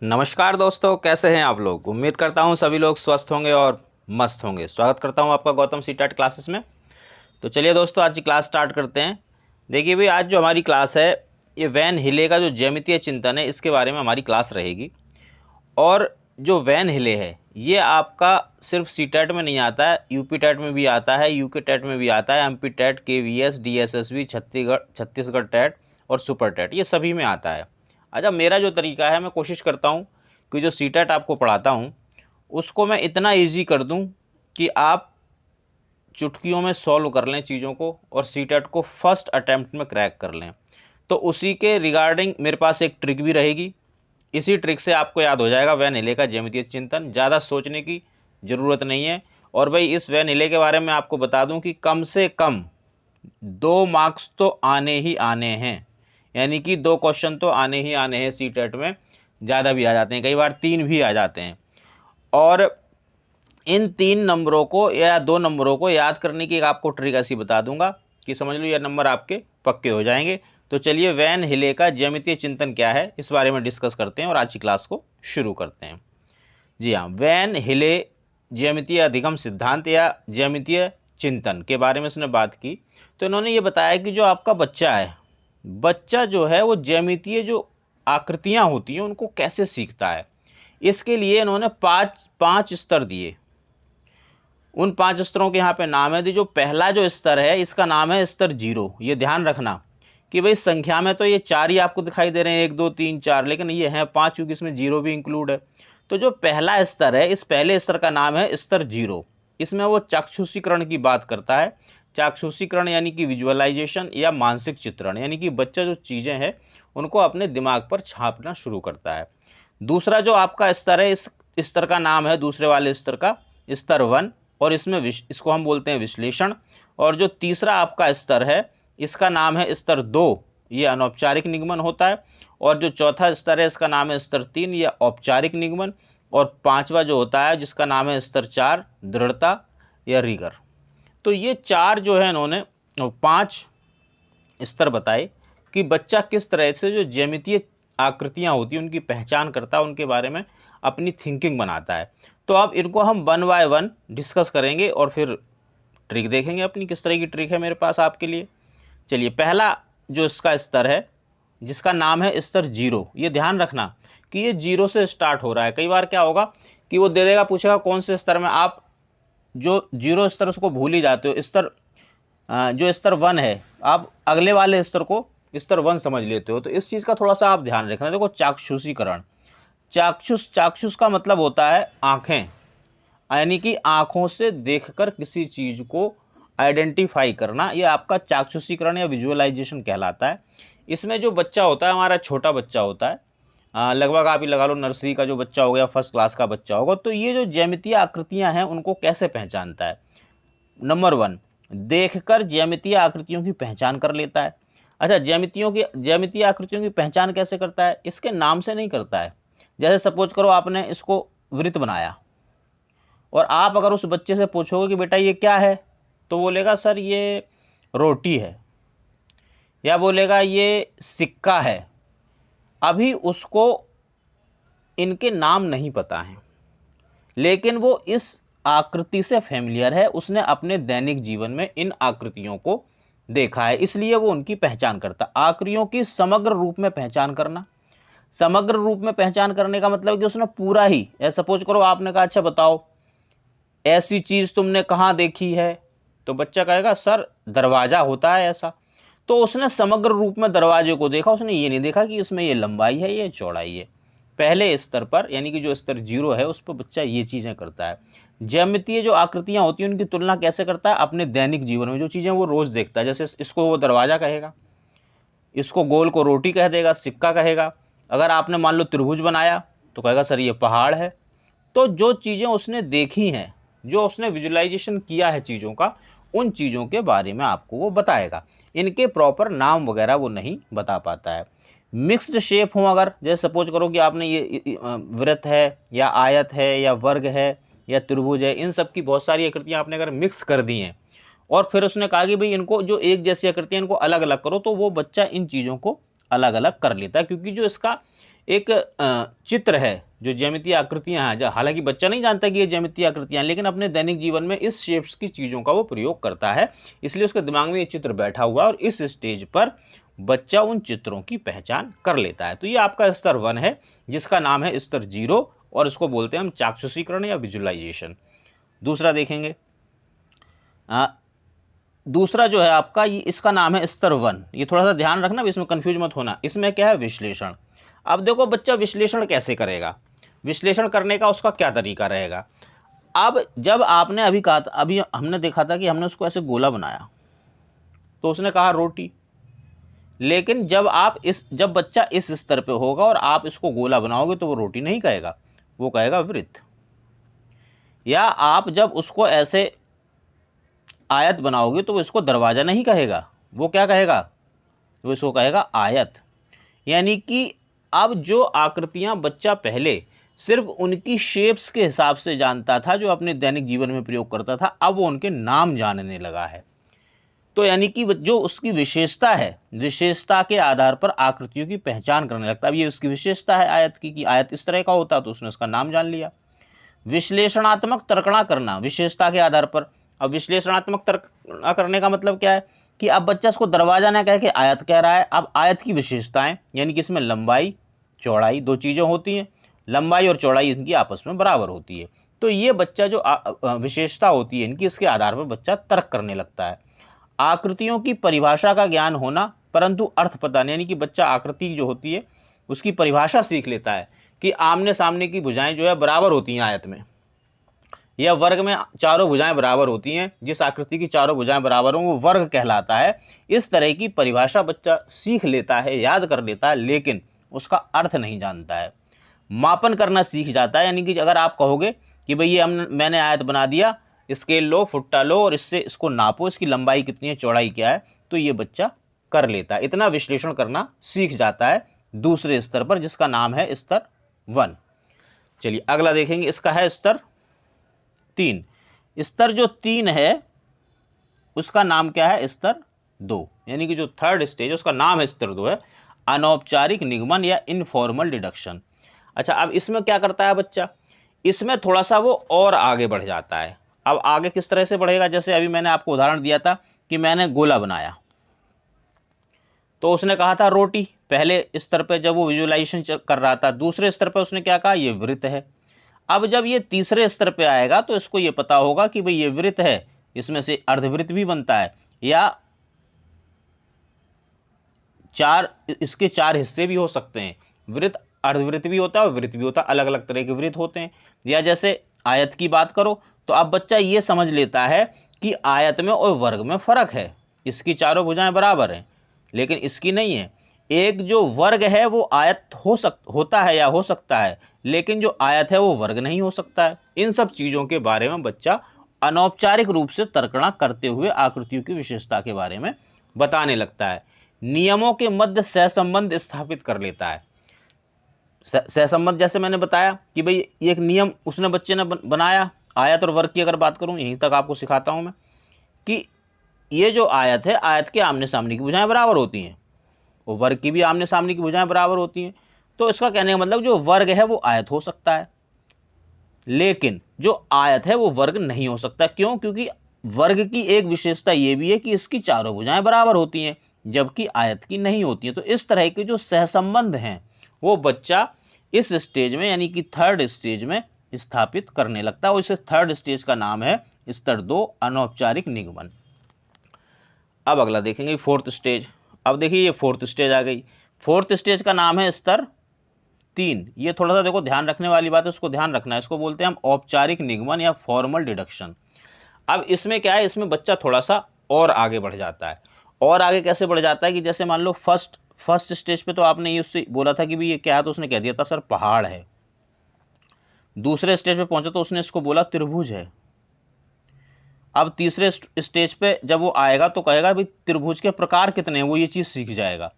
नमस्कार दोस्तों, कैसे हैं आप लोग। उम्मीद करता हूं सभी लोग स्वस्थ होंगे और मस्त होंगे। स्वागत करता हूं आपका गौतम सीटेट क्लासेस में। तो चलिए दोस्तों, आज की क्लास स्टार्ट करते हैं। देखिए भाई, आज जो हमारी क्लास है ये वैन हिले का जो ज्यामितीय चिंतन है इसके बारे में हमारी क्लास रहेगी। और जो वैन हिले है ये आपका सिर्फ सीटेट में नहीं आता है, यूपी टेट में भी आता है, यूके टेट में भी आता है, MP TET, KVS, DSSB, Chhattisgarh TET और सुपर टेट, ये सभी में आता है। अच्छा, मेरा जो तरीका है, मैं कोशिश करता हूँ कि जो सीटेट आपको पढ़ाता हूँ उसको मैं इतना इजी कर दूँ कि आप चुटकियों में सॉल्व कर लें चीज़ों को और सीटेट को फर्स्ट अटैम्प्ट में क्रैक कर लें। तो उसी के रिगार्डिंग मेरे पास एक ट्रिक भी रहेगी। इसी ट्रिक से आपको याद हो जाएगा वैन हिले का ज्यामितीय चिंतन। ज़्यादा सोचने की ज़रूरत नहीं है। और भाई, इस वैन हिले के बारे में आपको बता दूं कि कम से कम 2 मार्क्स तो आने ही आने हैं, यानी कि 2 क्वेश्चन तो आने ही आने हैं सीटेट में। ज़्यादा भी आ जाते हैं, कई बार 3 भी आ जाते हैं। और इन 3 नंबरों को या 2 नंबरों को याद करने की एक आपको ट्रिक ऐसी बता दूंगा कि समझ लो ये नंबर आपके पक्के हो जाएंगे। तो चलिए, वैन हिले का ज्यामितीय चिंतन क्या है इस बारे में डिस्कस करते हैं और आज की क्लास को शुरू करते हैं। जी हाँ, वैन हिले ज्यामितीय अधिगम सिद्धांत या ज्यामितीय चिंतन के बारे में इसने बात की। तो इन्होंने ये बताया कि जो आपका बच्चा है, बच्चा जो है वो ज्यामितीय जो आकृतियाँ होती हैं उनको कैसे सीखता है। इसके लिए इन्होंने पाँच पाँच स्तर दिए। उन 5 स्तरों के यहाँ पे नाम है। जो पहला जो स्तर है इसका नाम है स्तर 0। ये ध्यान रखना कि भाई संख्या में तो ये 4 ही आपको दिखाई दे रहे हैं, 1 2 3 4, लेकिन ये हैं 5 क्योंकि इसमें 0 भी इंक्लूड है। तो जो पहला स्तर है, इस पहले स्तर का नाम है स्तर 0। इसमें वो चाक्षुषीकरण की बात करता है। चाक्षुषीकरण यानी कि विजुअलाइजेशन या मानसिक चित्रण, यानी कि बच्चा जो चीज़ें हैं उनको अपने दिमाग पर छापना शुरू करता है। दूसरा जो आपका स्तर है, इस स्तर का नाम है, दूसरे वाले स्तर का, स्तर 1। और इसमें इसको हम बोलते हैं विश्लेषण। और जो तीसरा आपका स्तर है इसका नाम है स्तर 2, ये अनौपचारिक निगमन होता है। और जो चौथा स्तर है इसका नाम है स्तर 3, यह औपचारिक निगमन। और पांचवा जो होता है जिसका नाम है स्तर 4, दृढ़ता या रिगर। तो ये 4 जो है इन्होंने 5 स्तर बताए कि बच्चा किस तरह से जो ज्यामितीय आकृतियां होती हैं उनकी पहचान करता है, उनके बारे में अपनी थिंकिंग बनाता है। तो अब इनको हम 1 बाय 1 डिस्कस करेंगे और फिर ट्रिक देखेंगे अपनी, किस तरह की ट्रिक है मेरे पास आपके लिए। चलिए, पहला जो इसका स्तर है जिसका नाम है स्तर 0, ये ध्यान रखना कि ये 0 से स्टार्ट हो रहा है। कई बार क्या होगा कि वो दे देगा, पूछेगा कौन से स्तर में, आप जो 0 स्तर उसको भूल ही जाते हो। स्तर जो स्तर 1 है आप अगले वाले स्तर को स्तर 1 समझ लेते हो। तो इस चीज़ का थोड़ा सा आप ध्यान रखना। देखो, चाक्षुषीकरण, चाक्षुष का मतलब होता है आँखें, यानी कि आँखों से देखकर किसी चीज़ को आइडेंटिफाई करना, ये आपका चाक्षुषीकरण या विजुअलाइजेशन कहलाता है। इसमें जो बच्चा होता है, हमारा छोटा बच्चा होता है, लगभग आप ही लगा लो नर्सरी का जो बच्चा हो गया, फर्स्ट क्लास का बच्चा होगा, तो ये जो ज्यामितीय आकृतियाँ हैं उनको कैसे पहचानता है। नंबर 1, देखकर ज्यामितीय आकृतियों की पहचान कर लेता है। अच्छा, ज्यामितीय आकृतियों की पहचान कैसे करता है, इसके नाम से नहीं करता है। जैसे सपोज करो आपने इसको वृत्त बनाया और आप अगर उस बच्चे से पूछोगे कि बेटा ये क्या है, तो बोलेगा सर ये रोटी है, या बोलेगा ये सिक्का है। अभी उसको इनके नाम नहीं पता है, लेकिन वो इस आकृति से फैमिलियर है, उसने अपने दैनिक जीवन में इन आकृतियों को देखा है, इसलिए वो उनकी पहचान करता। आकृतियों की समग्र रूप में पहचान करना। समग्र रूप में पहचान करने का मतलब कि उसने पूरा ही, सपोज करो आपने कहा अच्छा बताओ ऐसी चीज तुमने कहाँ देखी है, तो बच्चा कहेगा सर दरवाजा होता है ऐसा। तो उसने समग्र रूप में दरवाजे को देखा, उसने ये नहीं देखा कि इसमें ये लंबाई है ये चौड़ाई है। पहले स्तर पर, यानी कि जो स्तर 0 है, उस पर बच्चा ये चीज़ें करता है। ज्यामितीय जो आकृतियाँ होती हैं उनकी तुलना कैसे करता है, अपने दैनिक जीवन में जो चीज़ें वो रोज़ देखता है। जैसे इसको वो दरवाज़ा कहेगा, इसको गोल को रोटी कह देगा, सिक्का कहेगा। अगर आपने मान लो त्रिभुज बनाया तो कहेगा सर ये पहाड़ है। तो जो चीज़ें उसने देखी हैं, जो उसने विजुअलाइजेशन किया है चीज़ों का, उन चीज़ों के बारे में आपको वो बताएगा। इनके प्रॉपर नाम वगैरह वो नहीं बता पाता है। मिक्स्ड शेप हो, अगर जैसे सपोज करो कि आपने ये वृत्त है या आयत है या वर्ग है या त्रिभुज है, इन सब की बहुत सारी आकृतियाँ आपने अगर मिक्स कर दी हैं और फिर उसने कहा कि भाई इनको जो एक जैसी आकृतियाँ इनको अलग अलग करो, तो वो बच्चा इन चीज़ों को अलग अलग कर लेता है, क्योंकि जो इसका एक चित्र है, जो ज्यामितीय आकृतियां हैं, हालांकि बच्चा नहीं जानता कि ये ज्यामितीय आकृतियां, लेकिन अपने दैनिक जीवन में इस शेप्स की चीज़ों का वो प्रयोग करता है, इसलिए उसके दिमाग में ये चित्र बैठा हुआ है और इस स्टेज पर बच्चा उन चित्रों की पहचान कर लेता है। तो ये आपका स्तर 1 है, जिसका नाम है स्तर 0, और इसको बोलते हैं हम चाक्षुषीकरण या विजुअलाइजेशन। दूसरा देखेंगे, दूसरा जो है आपका, ये इसका नाम है स्तर 1। ये थोड़ा सा ध्यान रखना, इसमें कंफ्यूज मत होना। इसमें क्या है, विश्लेषण। अब देखो बच्चा विश्लेषण कैसे करेगा, विश्लेषण करने का उसका क्या तरीका रहेगा। अब जब आपने अभी कहा था, अभी हमने देखा था कि हमने उसको ऐसे गोला बनाया तो उसने कहा रोटी, लेकिन जब बच्चा इस स्तर पे होगा और आप इसको गोला बनाओगे तो वो रोटी नहीं कहेगा, वो कहेगा वृत्त। या आप जब उसको ऐसे आयत बनाओगे तो वो इसको दरवाजा नहीं कहेगा, वो क्या कहेगा, वो इसको कहेगा आयत। यानी कि अब जो आकृतियां बच्चा पहले सिर्फ उनकी शेप्स के हिसाब से जानता था, जो अपने दैनिक जीवन में प्रयोग करता था, अब वो उनके नाम जानने लगा है। तो यानी कि जो उसकी विशेषता है, विशेषता के आधार पर आकृतियों की पहचान करने लगता है। अब ये उसकी विशेषता है आयत की, कि आयत इस तरह का होता, तो उसने उसका नाम जान लिया। विश्लेषणात्मक तर्कणा करना विशेषता के आधार पर। अब विश्लेषणात्मक तर्कणा करने का मतलब क्या है कि अब बच्चा इसको दरवाजा ना कह के आयत कह रहा है। अब आयत की विशेषताएं, यानी कि इसमें लंबाई चौड़ाई दो चीज़ें होती हैं, लंबाई और चौड़ाई इनकी आपस में बराबर होती है। तो ये बच्चा जो विशेषता होती है इनकी, इसके आधार पर बच्चा तर्क करने लगता है। आकृतियों की परिभाषा का ज्ञान होना परंतु अर्थ पता नहीं, यानी कि बच्चा आकृति जो होती है उसकी परिभाषा सीख लेता है कि आमने सामने की भुजाएं जो है बराबर होती हैं आयत में, या वर्ग में चारों भुजाएं बराबर होती हैं, जिस आकृति की चारों भुजाएं बराबर हों वो वर्ग कहलाता है। इस तरह की परिभाषा बच्चा सीख लेता है, याद कर लेता है, लेकिन उसका अर्थ नहीं जानता है। मापन करना सीख जाता है, यानी कि अगर आप कहोगे कि भाई ये मैंने आयत बना दिया, स्केल लो, फुट्टा लो और इससे इसको नापो, इसकी लंबाई कितनी है, चौड़ाई क्या है, तो ये बच्चा कर लेता है। इतना विश्लेषण करना सीख जाता है दूसरे स्तर पर, जिसका नाम है स्तर 1। चलिए अगला देखेंगे, इसका है स्तर 3। स्तर जो 3 है उसका नाम क्या है, स्तर 2, यानी कि जो थर्ड स्टेज है उसका नाम है स्तर 2 है, अनौपचारिक निगमन या इनफॉर्मल डिडक्शन। अच्छा, अब इसमें क्या करता है बच्चा, इसमें थोड़ा सा वो और आगे बढ़ जाता है। अब आगे किस तरह से बढ़ेगा, जैसे अभी मैंने आपको उदाहरण दिया था कि मैंने गोला बनाया तो उसने कहा था रोटी, पहले स्तर पे जब वो विजुअलाइजेशन कर रहा था। दूसरे स्तर पे उसने क्या कहा, ये वृत्त है। अब जब ये तीसरे स्तर पे आएगा तो इसको ये पता होगा कि भाई ये वृत्त है, इसमें से अर्धवृत्त भी बनता है, या इसके 4 हिस्से भी हो सकते हैं, वृत्त अर्धवृत्त भी होता है और वृत्त भी होता है, अलग अलग तरह के वृत्त होते हैं। या जैसे आयत की बात करो तो अब बच्चा ये समझ लेता है कि आयत में और वर्ग में फ़र्क है, इसकी चारों भुजाएं बराबर हैं लेकिन इसकी नहीं है। एक जो वर्ग है वो आयत होता है या हो सकता है, लेकिन जो आयत है वो वर्ग नहीं हो सकता है। इन सब चीज़ों के बारे में बच्चा अनौपचारिक रूप से तर्कणा करते हुए आकृतियों की विशेषता के बारे में बताने लगता है। नियमों के मध्य सहसंबंध स्थापित कर लेता है। सहसंबंध जैसे मैंने बताया कि भाई ये एक नियम उसने बच्चे ने बनाया। आयत और वर्ग की अगर बात करूं, यहीं तक आपको सिखाता हूं मैं कि ये जो आयत है, आयत के आमने सामने की भुजाएं बराबर होती हैं और वर्ग की भी आमने सामने की भुजाएं बराबर होती हैं। तो इसका कहने का मतलब जो वर्ग है वो आयत हो सकता है, लेकिन जो आयत है वो वर्ग नहीं हो सकता। क्यों? क्योंकि वर्ग की एक विशेषता ये भी है कि इसकी चारों भुजाएं बराबर होती हैं, जबकि आयत की नहीं होती हैं। तो इस तरह के जो सहसंबंध हैं वो बच्चा इस स्टेज में, यानी कि थर्ड स्टेज में स्थापित करने लगता है और इस थर्ड स्टेज का नाम है स्तर 2, अनौपचारिक निगमन। अब अगला देखेंगे फोर्थ स्टेज। अब देखिए ये फोर्थ स्टेज आ गई। फोर्थ स्टेज का नाम है स्तर 3। ये थोड़ा सा देखो ध्यान रखने वाली बात है, उसको ध्यान रखना है। इसको बोलते हैं हम औपचारिक निगमन या फॉर्मल डिडक्शन। अब इसमें क्या है, इसमें बच्चा थोड़ा सा और आगे बढ़ जाता है। और आगे कैसे बढ़ जाता है कि जैसे मान लो फर्स्ट स्टेज पे तो आपने ये उससे बोला था कि भाई ये क्या है, तो उसने कह दिया था सर पहाड़ है। दूसरे स्टेज पे पहुंचा तो उसने इसको बोला त्रिभुज है। अब तीसरे स्टेज पे जब वो आएगा तो कहेगा भाई त्रिभुज के प्रकार कितने हैं, वो ये चीज़ सीख जाएगा।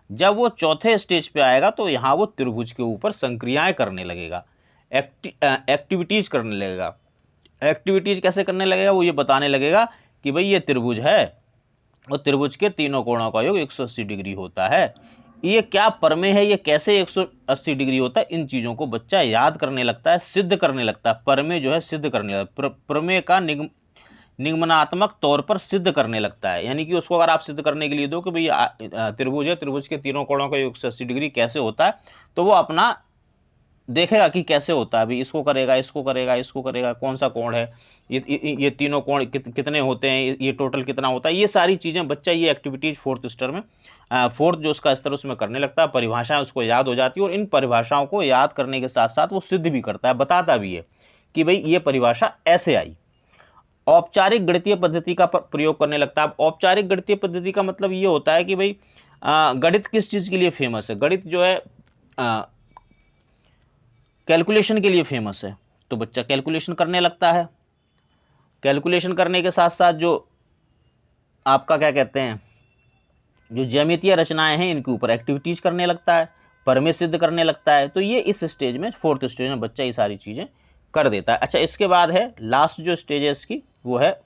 जब वो चौथे स्टेज पे आएगा तो यहाँ वो त्रिभुज के ऊपर संक्रियाएं करने लगेगा, एक्टिविटीज करने लगेगा। एक्टिविटीज कैसे करने लगेगा, वो ये बताने लगेगा कि भाई ये त्रिभुज है और त्रिभुज के तीनों कोणों का योग 180 डिग्री होता है। ये क्या प्रमेय है, ये कैसे 180 डिग्री होता है, इन चीज़ों को बच्चा याद करने लगता है, सिद्ध करने लगता है। प्रमेय जो है सिद्ध करने लगता है, प्रमेय का निगमनात्मक तौर पर सिद्ध करने लगता है। यानी कि उसको अगर आप सिद्ध करने के लिए दो कि भाई त्रिभुज है, त्रिभुज के तीनों कोणों का 180 डिग्री कैसे होता है, तो वो अपना देखेगा कि कैसे होता है। अभी इसको करेगा, इसको करेगा, इसको करेगा, कौन सा कोण है, ये तीनों कोण कितने होते हैं, ये टोटल कितना होता है, ये सारी चीज़ें बच्चा ये एक्टिविटीज़ फोर्थ स्तर में, फोर्थ जो उसका स्तर उसमें करने लगता है। परिभाषाएं उसको याद हो जाती है और इन परिभाषाओं को याद करने के साथ साथ वो सिद्ध भी करता है, बताता भी है कि भाई ये परिभाषा ऐसे आई। औपचारिक गणितीय पद्धति का प्रयोग करने लगता है। औपचारिक गणितीय पद्धति का मतलब ये होता है कि भाई गणित किस चीज़ के लिए फेमस है। गणित जो है कैलकुलेशन के लिए फेमस है, तो बच्चा कैलकुलेशन करने लगता है। कैलकुलेशन करने के साथ साथ जो आपका क्या कहते हैं, जो ज्यामितीय रचनाएं हैं इनके ऊपर एक्टिविटीज करने लगता है, प्रमेय सिद्ध करने लगता है। तो ये इस स्टेज में, फोर्थ स्टेज में बच्चा ये सारी चीज़ें कर देता है। अच्छा, इसके बाद है लास्ट जो स्टेज है इसकी, वो है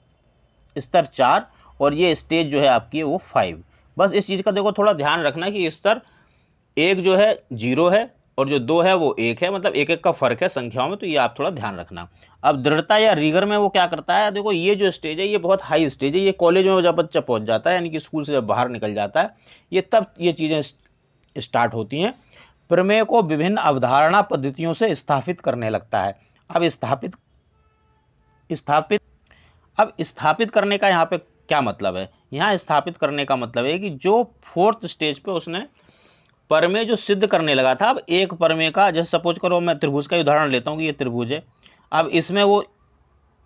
स्तर 4, और ये स्टेज जो है आपकी वो 5। बस इस चीज़ का देखो थोड़ा ध्यान रखना कि स्तर 1 जो है 0 है और जो 2 है वो 1 है, मतलब एक एक का फर्क है संख्याओं में, तो ये आप थोड़ा ध्यान रखना। अब दृढ़ता या रिगर में वो क्या करता है, देखो ये जो स्टेज है ये बहुत हाई स्टेज है। ये कॉलेज में जब बच्चा पहुंच जाता है, यानी कि स्कूल से जब बाहर निकल जाता है, ये तब ये चीज़ें स्टार्ट होती हैं। प्रमेय को विभिन्न अवधारणा पद्धतियों से स्थापित करने लगता है। अब स्थापित करने का यहाँ पे क्या मतलब है, यहाँ स्थापित करने का मतलब है कि जो फोर्थ स्टेज पे उसने प्रमेय जो सिद्ध करने लगा था, अब एक प्रमेय का, जैसे सपोज करो मैं त्रिभुज का उदाहरण लेता हूँ कि ये त्रिभुज है। अब इसमें वो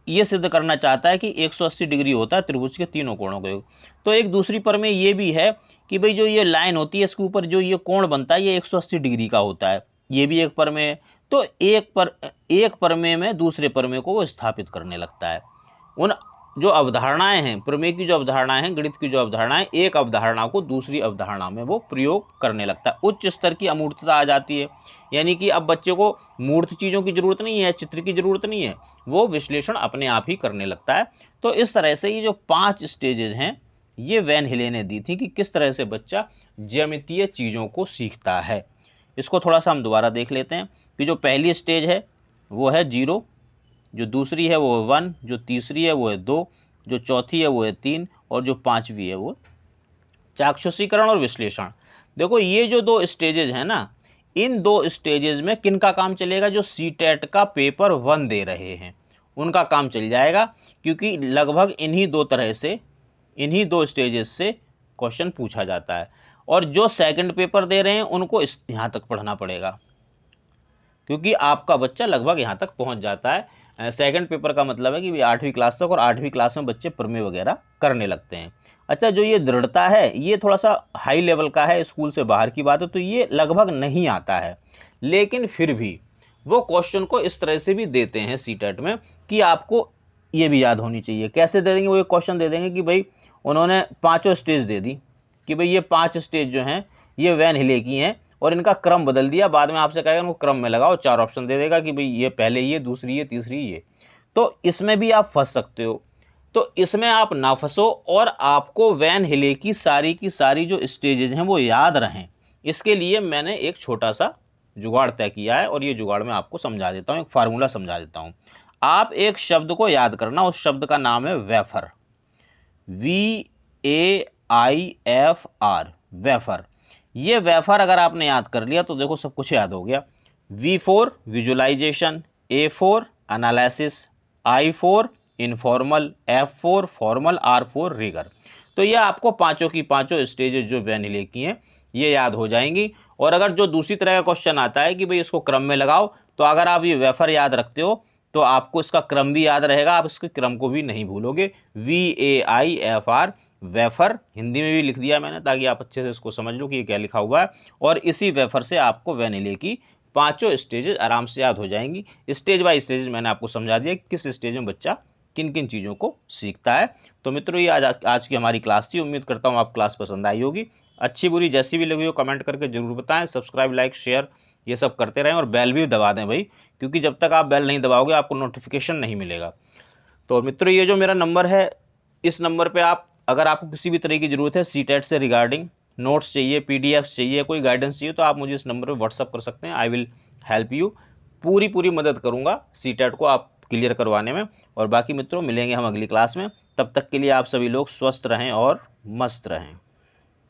ये सिद्ध करना चाहता है कि 180 डिग्री होता है त्रिभुज के तीनों कोणों का योग। तो एक दूसरी प्रमेय ये भी है कि भाई जो ये लाइन होती है इसके ऊपर जो ये कोण बनता है ये 180 डिग्री का होता है, ये भी एक प्रमेय है। तो एक प्रमेय में दूसरे प्रमेय को वो स्थापित करने लगता है। उन जो अवधारणाएं हैं, प्रमेय की जो अवधारणाएं हैं, गणित की जो अवधारणाएं, एक अवधारणा को दूसरी अवधारणा में वो प्रयोग करने लगता है। उच्च स्तर की अमूर्तता आ जाती है, यानी कि अब बच्चे को मूर्त चीज़ों की जरूरत नहीं है, चित्र की जरूरत नहीं है, वो विश्लेषण अपने आप ही करने लगता है। तो इस तरह से ये जो 5 स्टेजेज हैं ये वैन हिले ने दी थी कि किस तरह से बच्चा ज्यामितीय चीज़ों को सीखता है। इसको थोड़ा सा हम दोबारा देख लेते हैं कि जो पहली स्टेज है वो है 0, जो दूसरी है वो है 1, जो तीसरी है वो है 2, जो चौथी है वो है 3, और जो पांचवी है वो चाक्षुषीकरण और विश्लेषण। देखो ये जो 2 स्टेजेज हैं ना, इन 2 स्टेजेज में किन का काम चलेगा, जो सीटेट का पेपर 1 दे रहे हैं उनका काम चल जाएगा, क्योंकि लगभग इन्हीं दो स्टेजेस से क्वेश्चन पूछा जाता है। और जो सेकंड पेपर दे रहे हैं उनको यहाँ तक पढ़ना पड़ेगा, क्योंकि आपका बच्चा लगभग यहाँ तक पहुँच जाता है। सेकंड पेपर का मतलब है कि 8वीं क्लास तक, और 8वीं क्लास में बच्चे प्रमेय वगैरह करने लगते हैं। अच्छा, जो ये दृढ़ता है ये थोड़ा सा हाई लेवल का है, स्कूल से बाहर की बात है, तो ये लगभग नहीं आता है। लेकिन फिर भी वो क्वेश्चन को इस तरह से भी देते हैं सीटेट में कि आपको ये भी याद होनी चाहिए। कैसे दे देंगे, वो एक क्वेश्चन दे देंगे कि भाई उन्होंने 5 स्टेज दे दी कि भाई ये 5 स्टेज जो हैं ये वैन हिले की हैं और इनका क्रम बदल दिया। बाद में आपसे कहेगा उनको क्रम में लगाओ, 4 ऑप्शन दे देगा कि भाई ये पहले ये, दूसरी ये, तीसरी ये। तो इसमें भी आप फंस सकते हो, तो इसमें आप ना फंसो और आपको वैन हिले की सारी जो स्टेजेज हैं वो याद रहें। इसके लिए मैंने एक छोटा सा जुगाड़ तय किया है, और ये जुगाड़ मैं आपको समझा देता हूँ, एक फार्मूला समझा देता हूँ। आप एक शब्द को याद करना, उस शब्द का नाम है वेफर, VAIFR, वेफर। ये वेफर अगर आपने याद कर लिया तो देखो सब कुछ याद हो गया। V4 visualisation, A4 analysis, I4 informal, F4 formal, R4 rigour. तो ये आपको पांचों की पांचों स्टेजेस जो वैन हिले की हैं ये याद हो जाएंगी। और अगर जो दूसरी तरह का क्वेश्चन आता है कि भाई इसको क्रम में लगाओ, तो अगर आप ये वेफर याद रखते हो तो आपको इसका क्रम भी याद रहेगा, आप इसके क्रम को भी नहीं भूलोगे। VAIFR, वेफर, हिंदी में भी लिख दिया मैंने ताकि आप अच्छे से इसको समझ लो कि ये क्या लिखा हुआ है। और इसी वेफर से आपको वैन हिले की पांचों स्टेजेस आराम से याद हो जाएंगी। स्टेज बाय स्टेज मैंने आपको समझा दिया किस स्टेज में बच्चा किन किन चीज़ों को सीखता है। तो मित्रों ये आज की हमारी क्लास थी, उम्मीद करता हूँ आप क्लास पसंद आई होगी। अच्छी बुरी जैसी भी लगी हो कमेंट करके ज़रूर बताएं। सब्सक्राइब, लाइक, शेयर ये सब करते रहें और बेल भी दबा दें भाई, क्योंकि जब तक आप बेल नहीं दबाओगे आपको नोटिफिकेशन नहीं मिलेगा। तो मित्रों ये जो मेरा नंबर है, इस नंबर पे आप, अगर आपको किसी भी तरह की ज़रूरत है सीटेट से रिगार्डिंग, नोट्स चाहिए, पीडीएफ्स चाहिए, कोई गाइडेंस चाहिए तो आप मुझे इस नंबर पर व्हाट्सअप कर सकते हैं। आई विल हेल्प यू, पूरी मदद करूँगा सीटेट को आप क्लियर करवाने में। और बाकी मित्रों, मिलेंगे हम अगली क्लास में। तब तक के लिए आप सभी लोग स्वस्थ रहें और मस्त रहें।